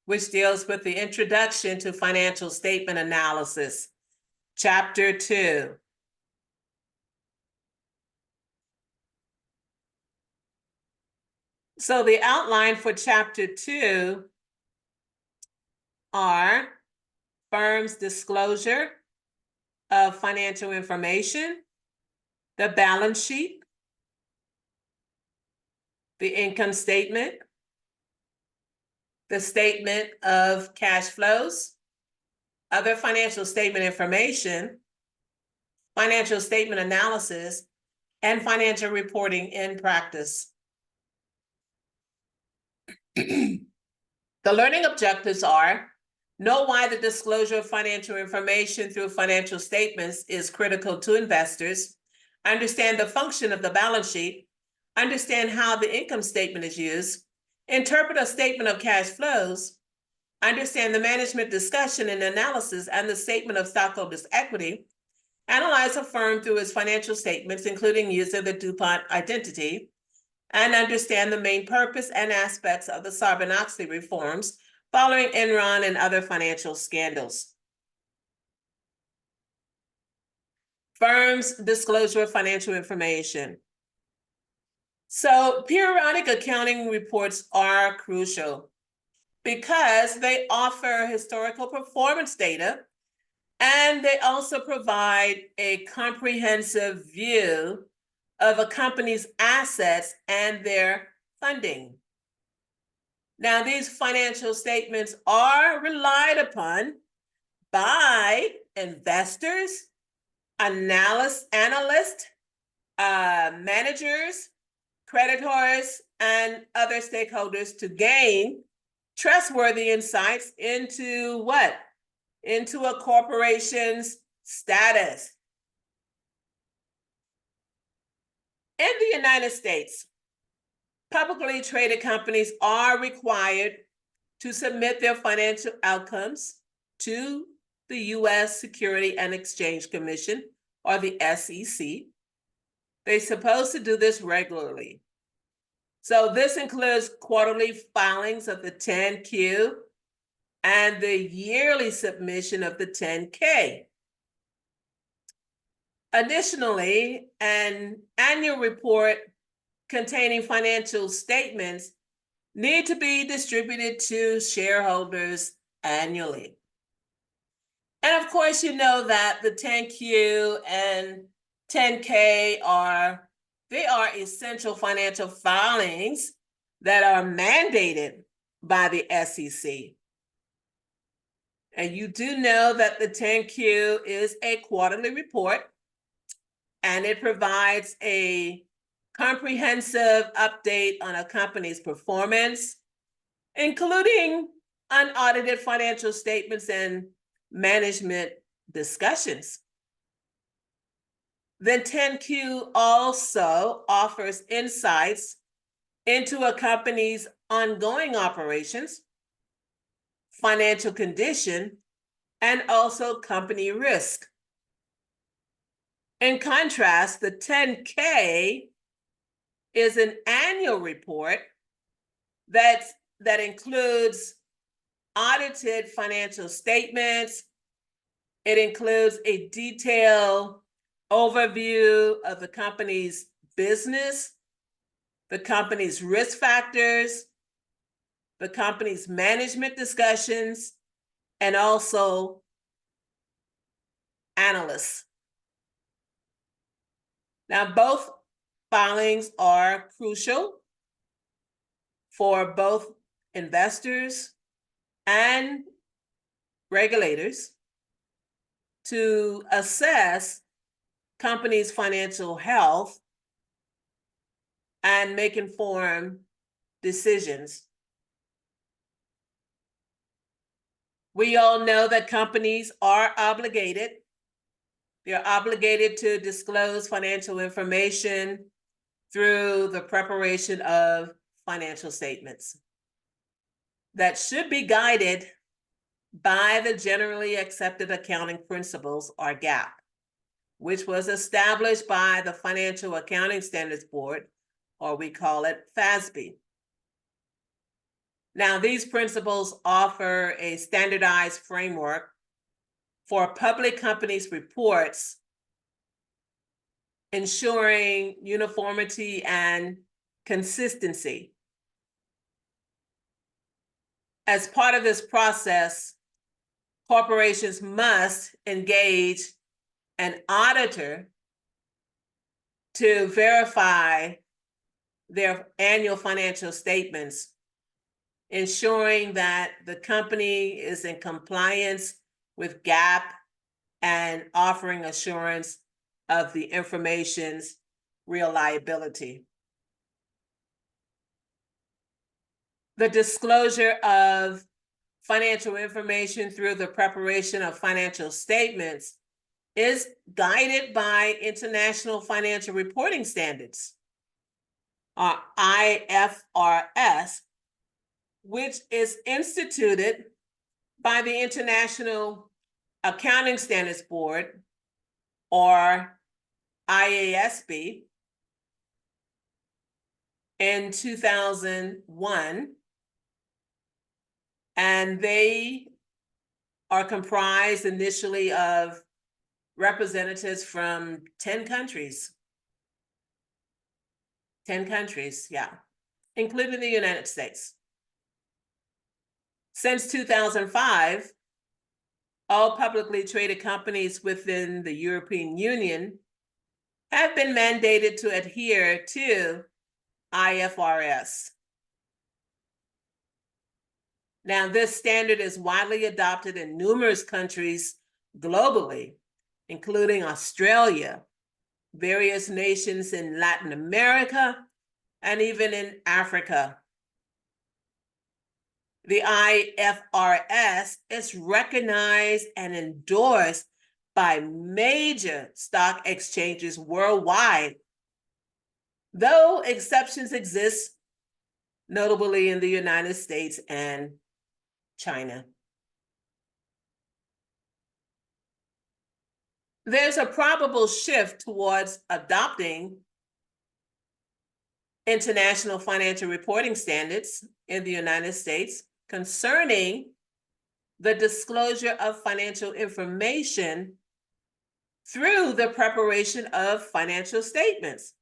which deals with the introduction to financial statement analysis, Chapter 2. So the outline for Chapter 2 are firm's disclosure of financial information, the balance sheet, the income statement, the statement of cash flows, other financial statement information, financial statement analysis, and financial reporting in practice. The learning objectives are: know why the disclosure of financial information through financial statements is critical to investors, understand the function of the balance sheet, understand how the income statement is used, interpret a statement of cash flows, understand the management discussion and analysis and the statement of stockholders' equity, analyze a firm through its financial statements, including use of the DuPont identity, and understand the main purpose and aspects of the Sarbanes-Oxley reforms following Enron and other financial scandals. Firm's disclosure of financial information. So periodic accounting reports are crucial because they offer historical performance data, and they also provide a comprehensive view of a company's assets and their funding. Now, these financial statements are relied upon by investors, analysts, managers, creditors, and other stakeholders to gain trustworthy insights into what? Into a corporation's status. In the United States, publicly traded companies are required to submit their financial outcomes to the U.S. Securities and Exchange Commission, or the SEC. They're supposed to do this regularly. So this includes quarterly filings of the 10Q and the yearly submission of the 10K. Additionally, an annual report containing financial statements need to be distributed to shareholders annually. And of course, you know that the 10Q and 10K are essential financial filings that are mandated by the SEC. And you do know that the 10Q is a quarterly report, and it provides a comprehensive update on a company's performance, including unaudited financial statements and management discussions. The 10Q also offers insights into a company's ongoing operations, financial condition, and also company risk. In contrast, the 10K is an annual report that includes audited financial statements. It includes a detailed overview of the company's business, the company's risk factors, the company's management discussions, and also analysts. Now, both filings are crucial for both investors and regulators to assess companies' financial health and make informed decisions. We all know that companies are obligated. They're obligated to disclose financial information through the preparation of financial statements that should be guided by the generally accepted accounting principles, or GAAP, which was established by the Financial Accounting Standards Board, or we call it FASB. Now, these principles offer a standardized framework for public companies' reports, ensuring uniformity and consistency. As part of this process, corporations must engage an auditor to verify their annual financial statements, ensuring that the company is in compliance with GAAP and offering assurance of the information's reliability. The disclosure of financial information through the preparation of financial statements is guided by International Financial Reporting Standards, or IFRS, which is instituted by the International Accounting Standards Board, or IASB, in 2001, and they are comprised initially of representatives from 10 countries. 10 countries, yeah, including the United States. Since 2005, all publicly traded companies within the European Union have been mandated to adhere to IFRS. Now, this standard is widely adopted in numerous countries globally, including Australia, various nations in Latin America, and even in Africa. The IFRS is recognized and endorsed by major stock exchanges worldwide, though exceptions exist, notably in the United States and China. There's a probable shift towards adopting international financial reporting standards in the United States concerning the disclosure of financial information through the preparation of financial statements.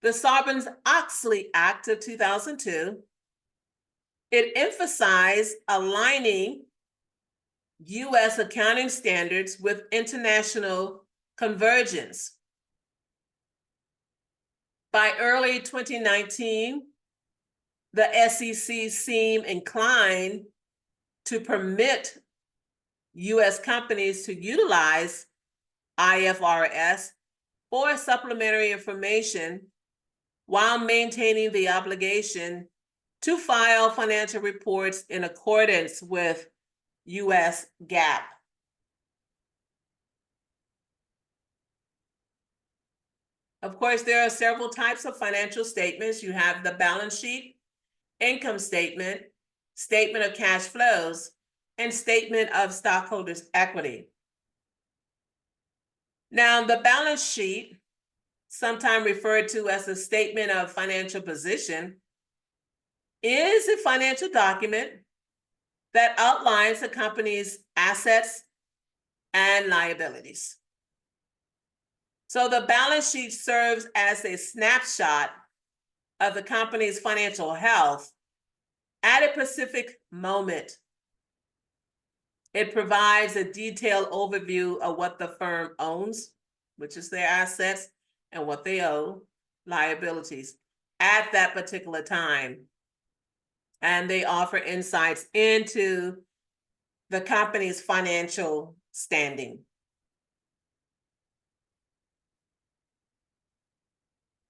The Sarbanes-Oxley Act of 2002, it emphasized aligning U.S. accounting standards with international convergence. By early 2019, the SEC seemed inclined to permit U.S. companies to utilize IFRS for supplementary information while maintaining the obligation to file financial reports in accordance with U.S. GAAP. Of course, there are several types of financial statements. You have the balance sheet, income statement, statement of cash flows, and statement of stockholders' equity. Now, the balance sheet, sometimes referred to as a statement of financial position, is a financial document that outlines the company's assets and liabilities. So the balance sheet serves as a snapshot of the company's financial health at a specific moment. It provides a detailed overview of what the firm owns, which is their assets, and what they owe, liabilities, at that particular time. And they offer insights into the company's financial standing.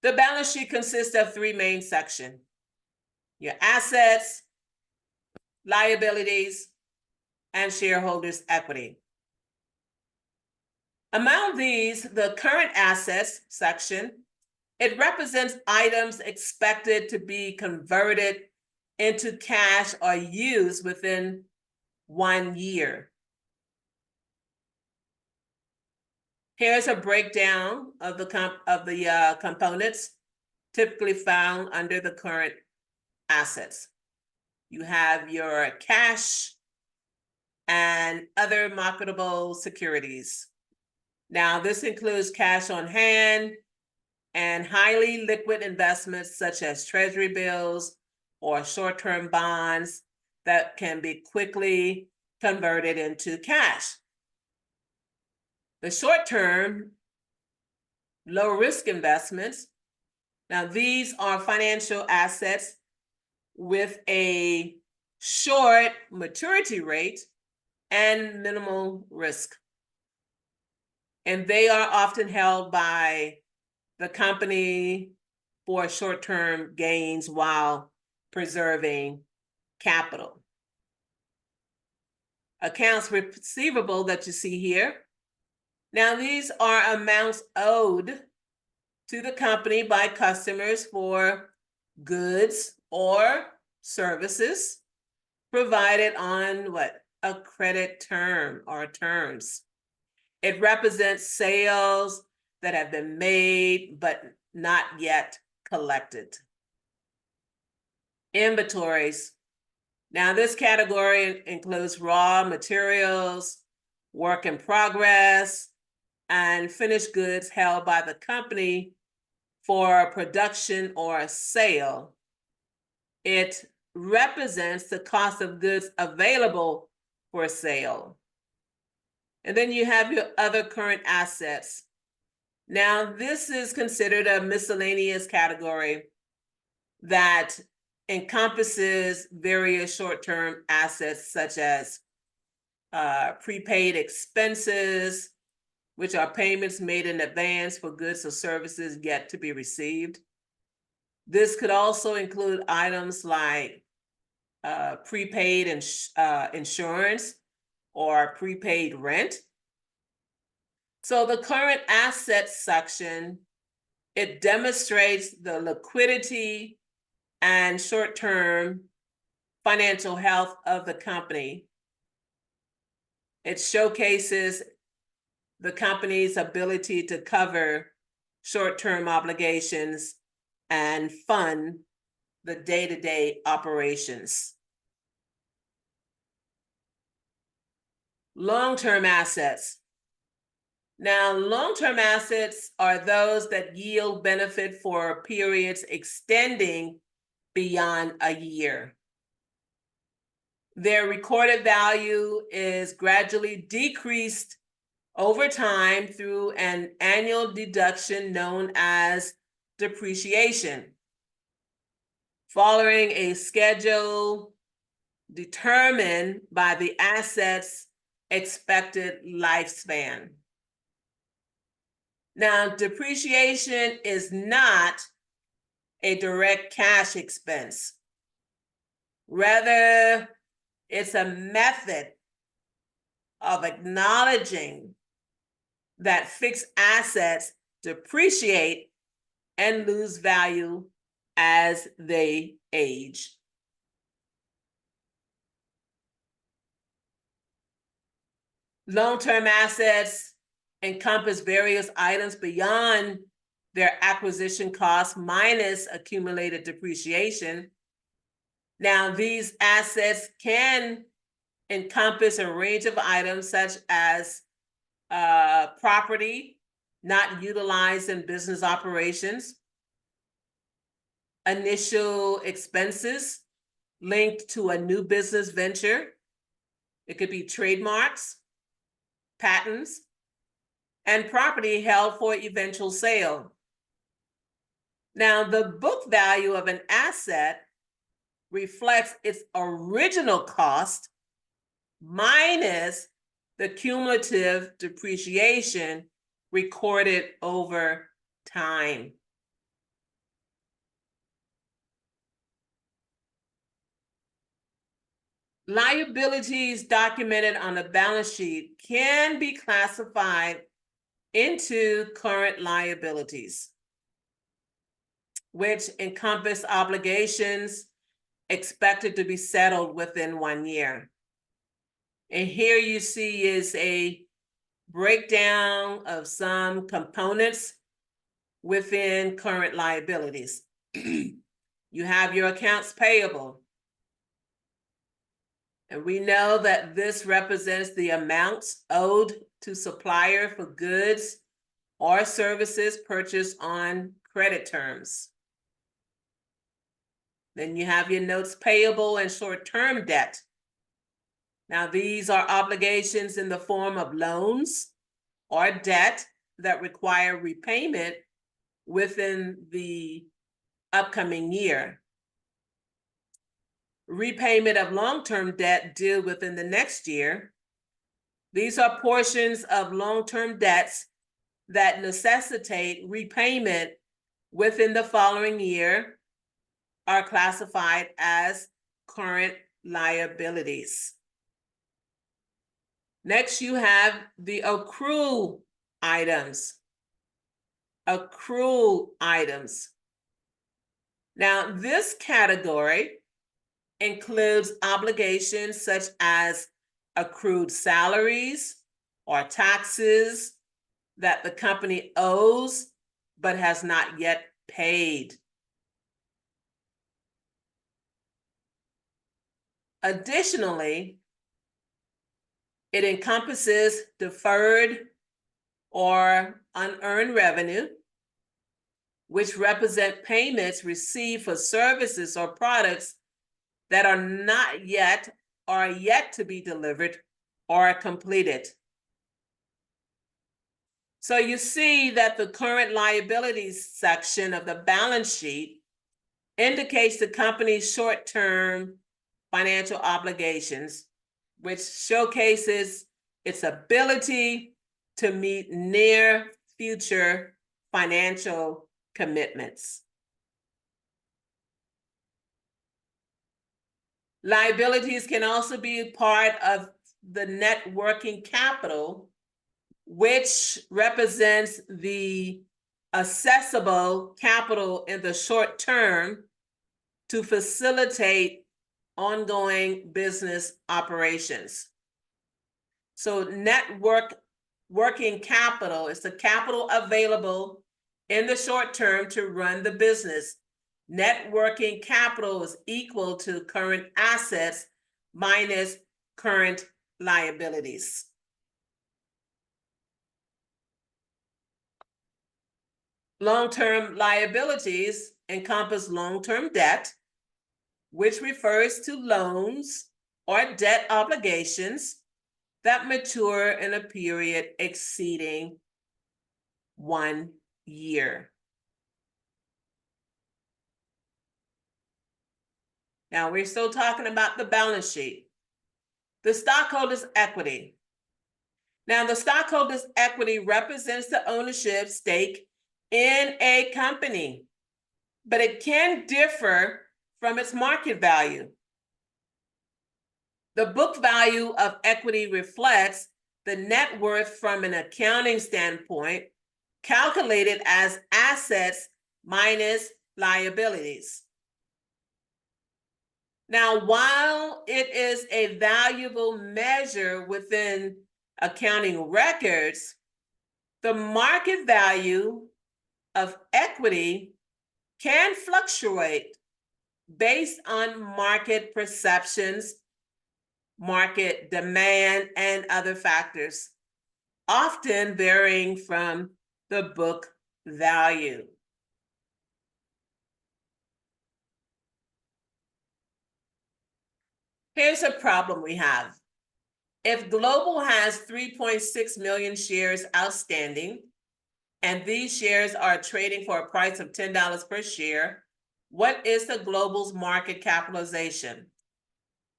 The balance sheet consists of three main sections: your assets, liabilities, and shareholders' equity. Among these, the current assets section, it represents items expected to be converted into cash or used within 1 year. Here's a breakdown of the components typically found under the current assets. You have your cash and other marketable securities. Now, this includes cash on hand and highly liquid investments such as treasury bills or short-term bonds that can be quickly converted into cash. The short-term, low-risk investments, now these are financial assets with a short maturity rate and minimal risk. And they are often held by the company for short-term gains while preserving capital. Accounts receivable that you see here. Now, these are amounts owed to the company by customers for goods or services provided on what? A credit term or terms. It represents sales that have been made but not yet collected. Inventories. Now, this category includes raw materials, work in progress, and finished goods held by the company for production or sale. It represents the cost of goods available for sale. And then you have your other current assets. Now, this is considered a miscellaneous category that encompasses various short-term assets such as prepaid expenses, which are payments made in advance for goods or services yet to be received. This could also include items like prepaid insurance or prepaid rent. So the current assets section, it demonstrates the liquidity and short-term financial health of the company. It showcases the company's ability to cover short-term obligations and fund the day-to-day operations. Long-term assets. Now, long-term assets are those that yield benefit for periods extending beyond a year. Their recorded value is gradually decreased over time through an annual deduction known as depreciation, following a schedule determined by the asset's expected lifespan. Now, depreciation is not a direct cash expense. Rather, it's a method of acknowledging that fixed assets depreciate and lose value as they age. Long-term assets encompass various items beyond their acquisition cost minus accumulated depreciation. Now, these assets can encompass a range of items such as property not utilized in business operations, initial expenses linked to a new business venture. It could be trademarks, patents, and property held for eventual sale. Now, the book value of an asset reflects its original cost minus the cumulative depreciation recorded over time. Liabilities documented on the balance sheet can be classified into current liabilities, which encompass obligations expected to be settled within 1 year. And here you see is a breakdown of some components within current liabilities. You You have your accounts payable. And we know that this represents the amounts owed to supplier for goods or services purchased on credit terms. Then you have your notes payable and short-term debt. Now, these are obligations in the form of loans or debt that require repayment within the upcoming year. Repayment of long-term debt due within the next year. These are portions of long-term debts that necessitate repayment within the following year are classified as current liabilities. Next, you have the accrual items. Accrual items. Now, this category includes obligations such as accrued salaries or taxes that the company owes but has not yet paid. Additionally, it encompasses deferred or unearned revenue, which represent payments received for services or products that are not yet or are yet to be delivered or completed. So you see that the current liabilities section of the balance sheet indicates the company's short-term financial obligations, which showcases its ability to meet near future financial commitments. Liabilities can also be part of the net working capital, which represents the accessible capital in the short term to facilitate ongoing business operations. So working capital is the capital available in the short term to run the business. Net working capital is equal to current assets minus current liabilities. Long-term liabilities encompass long-term debt, which refers to loans or debt obligations that mature in a period exceeding 1 year. Now, we're still talking about the balance sheet. The stockholders' equity. Now, the stockholders' equity represents the ownership stake in a company, but it can differ from its market value. The book value of equity reflects the net worth from an accounting standpoint, calculated as assets minus liabilities. Now, while it is a valuable measure within accounting records, the market value of equity can fluctuate based on market perceptions, market demand, and other factors, often varying from the book value. Here's a problem we have. If Global has 3.6 million shares outstanding, and these shares are trading for a price of $10 per share, what is the Global's market capitalization?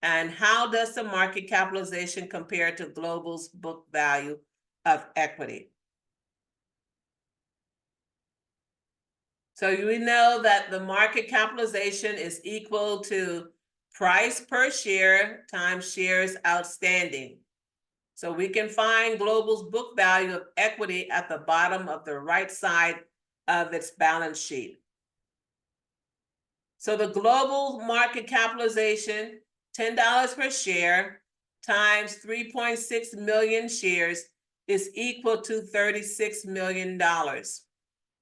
And how does the market capitalization compare to Global's book value of equity? So we know that the market capitalization is equal to price per share times shares outstanding. So we can find Global's book value of equity at the bottom of the right side of its balance sheet. So the Global market capitalization, $10 per share times 3.6 million shares is equal to $36 million.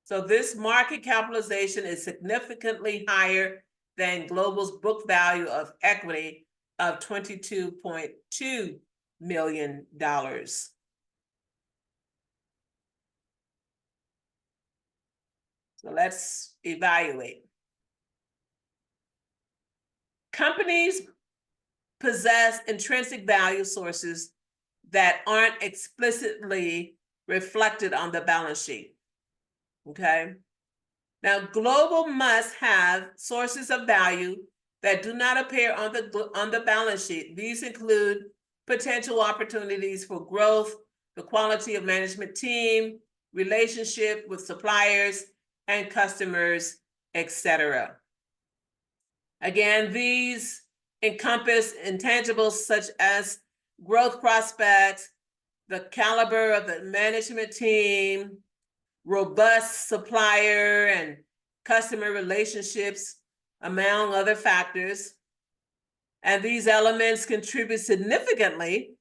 So this market capitalization is significantly higher than Global's book value of equity of $22.2 million. So let's evaluate. Companies possess intrinsic value sources that aren't explicitly reflected on the balance sheet. Okay. Now, Global must have sources of value that do not appear on the balance sheet. These include potential opportunities for growth, the quality of management team, relationship with suppliers and customers, etc. Again, these encompass intangibles such as growth prospects, the caliber of the management team, robust supplier and customer relationships, among other factors. And these elements contribute significantly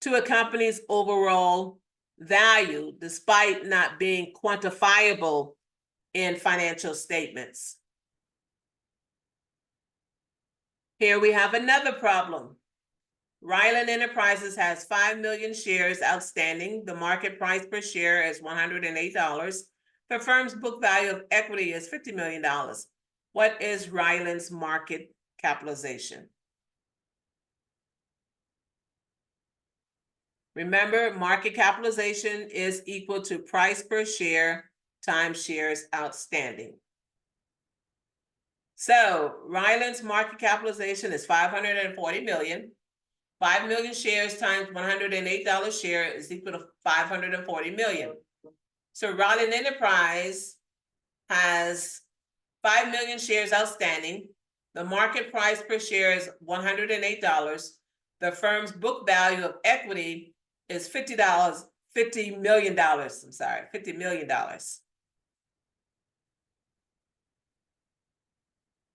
to a company's overall value, despite not being quantifiable in financial statements. Here we have another problem. Ryland Enterprises has 5 million shares outstanding. The market price per share is $108. The firm's book value of equity is $50 million. What is Ryland's market capitalization? Remember, market capitalization is equal to price per share times shares outstanding. So Ryland's market capitalization is $540 million. 5 million shares times $108 share is equal to 540 million. So Ryland Enterprise has 5 million shares outstanding. The market price per share is $108. The firm's book value of equity is $50 million. $50 million.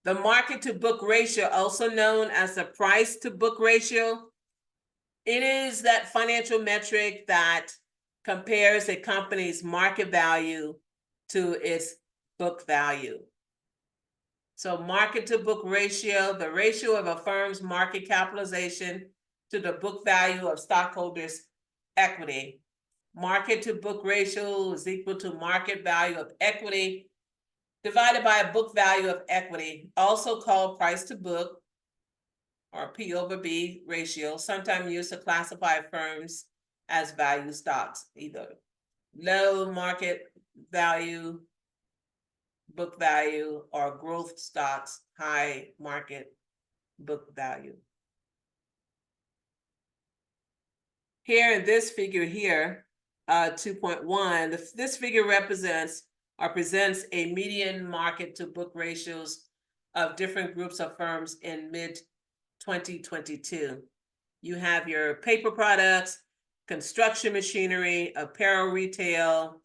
The market to book ratio, also known as the price to book ratio, it is that financial metric that compares a company's market value to its book value. So market to book ratio, the ratio of a firm's market capitalization to the book value of stockholders' equity. Market to book ratio is equal to market value of equity divided by a book value of equity, also called price to book, or P/B ratio, sometimes used to classify firms as value stocks, either low market value, book value, or growth stocks, high market book value. Here in this figure here, 2.1, this figure represents or presents a median market to book ratios of different groups of firms in mid-2022. You have your paper products, construction machinery, apparel retail,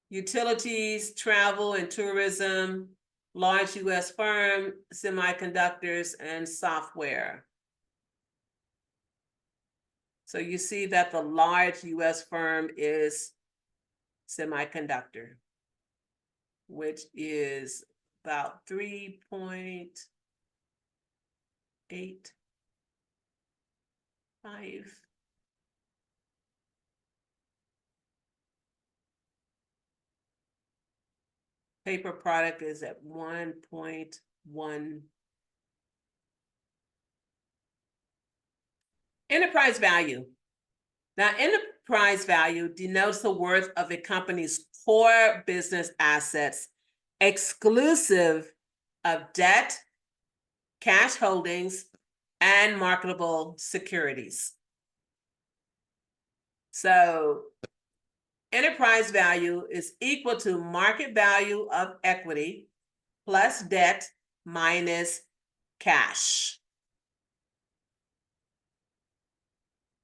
utilities, travel and tourism, large US firm, semiconductors, and software. So you see that the large US firm is semiconductor, which is about 3.85. Paper product is at 1.1. Enterprise value. Now, enterprise value denotes the worth of a company's core business assets, exclusive of debt, cash holdings, and marketable securities. So enterprise value is equal to market value of equity plus debt minus cash.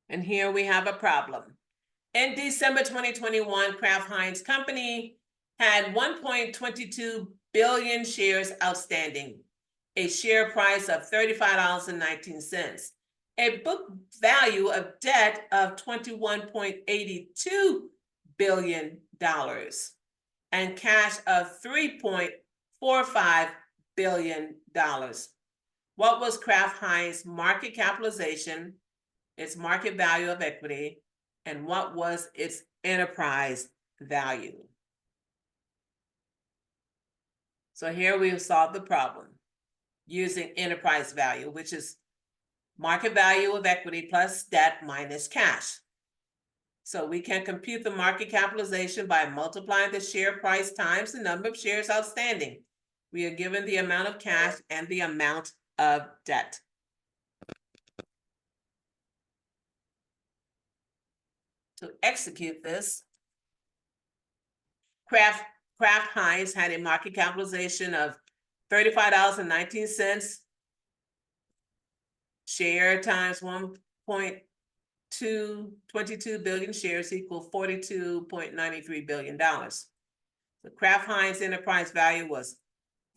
And here we have a problem. In December 2021, Kraft Heinz Company had 1.22 billion shares outstanding, a share price of $35.19, a book value of debt of $21.82 billion, and cash of $3.45 billion. What was Kraft Heinz market capitalization, its market value of equity, and what was its enterprise value? So here we've solved the problem using enterprise value, which is market value of equity plus debt minus cash. So we can compute the market capitalization by multiplying the share price times the number of shares outstanding. We are given the amount of cash and the amount of debt. To execute this, Kraft Heinz had a market capitalization of $35.19. Share times 1.222 billion shares equal $42.93 billion. The Kraft Heinz enterprise value was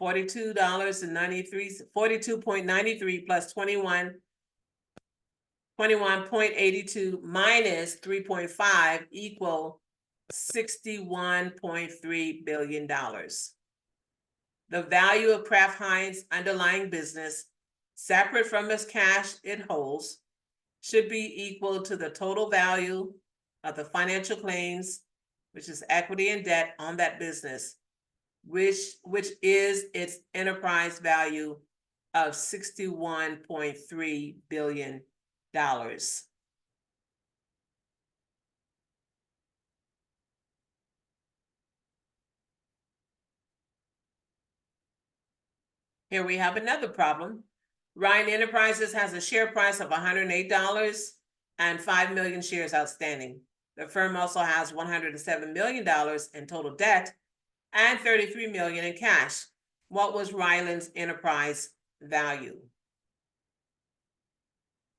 $42.93 plus 21.82 minus 3.5 equal $61.3 billion. The value of Kraft Heinz underlying business, separate from its cash it holds, should be equal to the total value of the financial claims, which is equity and debt on that business, which is its enterprise value of $61.3 billion. Here we have another problem. Ryan Enterprises has a share price of $108 and 5 million shares outstanding. The firm also has $107 million in total debt and $33 million in cash. What was Ryland's enterprise value?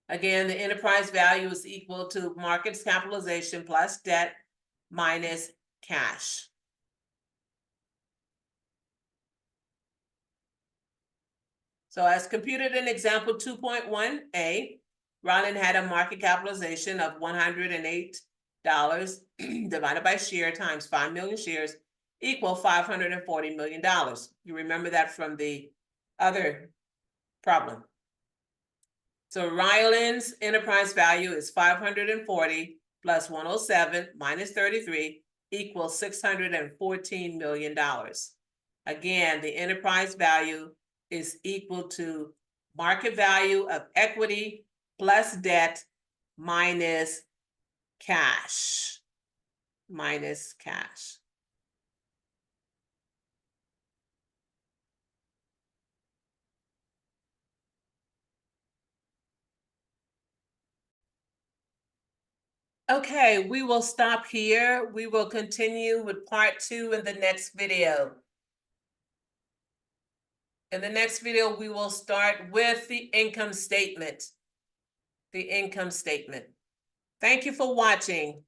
Again, the enterprise value is equal to market capitalization plus debt minus cash. So as computed in example 2.1a, Ryland had a market capitalization of $108 divided by share times 5 million shares equal $540 million. You remember that from the other problem. So Ryland's enterprise value is 540 plus 107 minus 33 equals $614 million. Again, the enterprise value is equal to market value of equity plus debt minus cash. Okay, we will stop here. We will continue with part 2 in the next video. In the next video, we will start with the income statement. Thank you for watching.